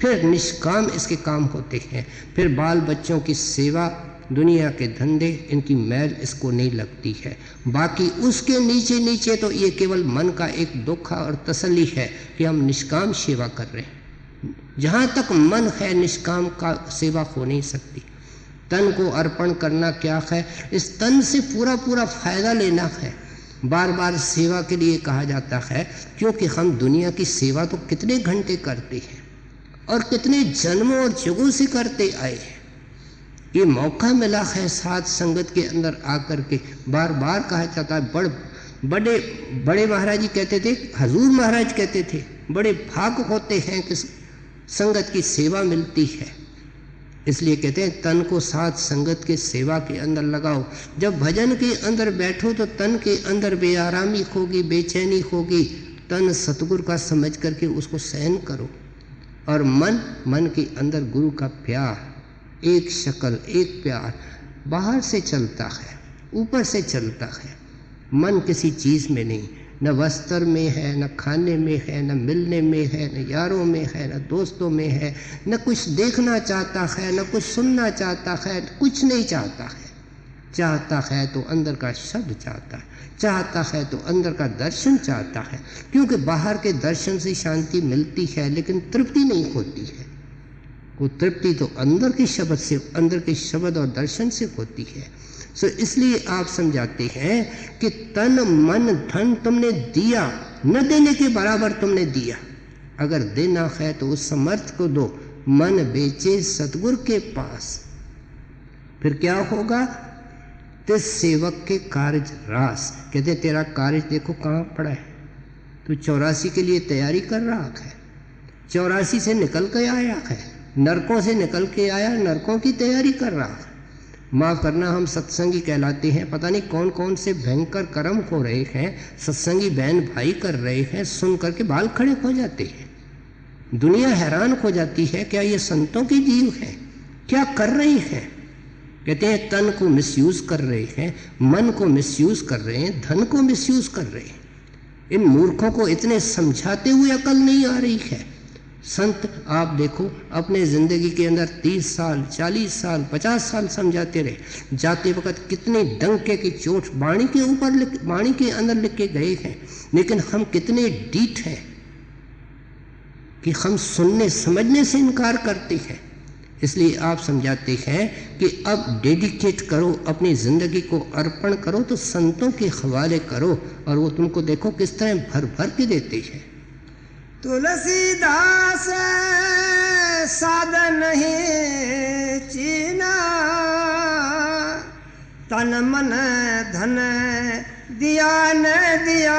फिर निष्काम इसके काम होते हैं। फिर बाल बच्चों की सेवा, दुनिया के धंधे, इनकी मैल इसको नहीं लगती है। बाकी उसके नीचे नीचे तो ये केवल मन का एक दुख और तसल्ली है कि हम निष्काम सेवा कर रहे हैं। जहाँ तक मन है निष्काम का सेवा हो नहीं सकती। तन को अर्पण करना क्या है, इस तन से पूरा पूरा फायदा लेना है। बार बार सेवा के लिए कहा जाता है क्योंकि हम दुनिया की सेवा तो कितने घंटे करते हैं और कितने जन्मों और युगों से करते आए हैं। ये मौका मिला है साथ संगत के अंदर आकर के, बार बार कहा जाता है। बड़े महाराज जी कहते थे, हजूर महाराज कहते थे, बड़े भाग होते हैं कि संगत की सेवा मिलती है। इसलिए कहते हैं तन को साथ संगत के सेवा के अंदर लगाओ। जब भजन के अंदर बैठो तो तन के अंदर बेआरामी होगी, बेचैनी होगी। तन सतगुरु का समझ करके उसको सहन करो। और मन के अंदर गुरु का प्यार, एक शक्ल, एक प्यार बाहर से चलता है, ऊपर से चलता है। मन किसी चीज़ में नहीं, न वस्त्र में है, न खाने में है, न मिलने में है, न यारों में है, न दोस्तों में है, न कुछ देखना चाहता है, न कुछ सुनना चाहता है, कुछ नहीं चाहता है। चाहता है तो अंदर का शब्द चाहता है, चाहता है तो अंदर का दर्शन चाहता है। क्योंकि बाहर के दर्शन से शांति मिलती है लेकिन तृप्ति नहीं होती है। वो तृप्ति तो अंदर के शब्द से, अंदर के शब्द और दर्शन से होती है। सो इसलिए आप समझाते हैं कि तन मन धन तुमने दिया, न देने के बराबर तुमने दिया। अगर देना है तो उस समर्थ को दो। मन बेचे सतगुरु के पास, फिर क्या होगा। तिस सेवक के कार्य रास, कहते तेरा कार्य देखो कहाँ पड़ा है। तू 84 के लिए तैयारी कर रहा है, 84 से निकल के आया है, नरकों से निकल के आया, नरकों की तैयारी कर रहा है। माफ़ करना, हम सत्संगी कहलाते हैं, पता नहीं कौन कौन से भयंकर कर्म हो रहे हैं, सत्संगी बहन भाई कर रहे हैं, सुन करके बाल खड़े हो जाते हैं। दुनिया हैरान हो जाती है, क्या ये संतों के जीव हैं, क्या कर रहे हैं। कहते हैं तन को मिसयूज कर रहे हैं, मन को मिसयूज कर रहे हैं, धन को मिसयूज कर रहे हैं। इन मूर्खों को इतने समझाते हुए अकल नहीं आ रही है। संत आप देखो अपने ज़िंदगी के अंदर 30 साल, 40 साल, 50 साल समझाते रहे, जाते वक्त कितने डंके की चोट वाणी के ऊपर, वाणी के अंदर लिख के गए हैं। लेकिन हम कितने डीठ हैं कि हम सुनने समझने से इनकार करते हैं। इसलिए आप समझाते हैं कि अब डेडिकेट करो, अपनी ज़िंदगी को अर्पण करो, तो संतों के हवाले करो और वो तुमको देखो किस तरह भर भर के देते हैं। तुलसीदास साधन नहीं चीना, तन मन धन दिया न दिया।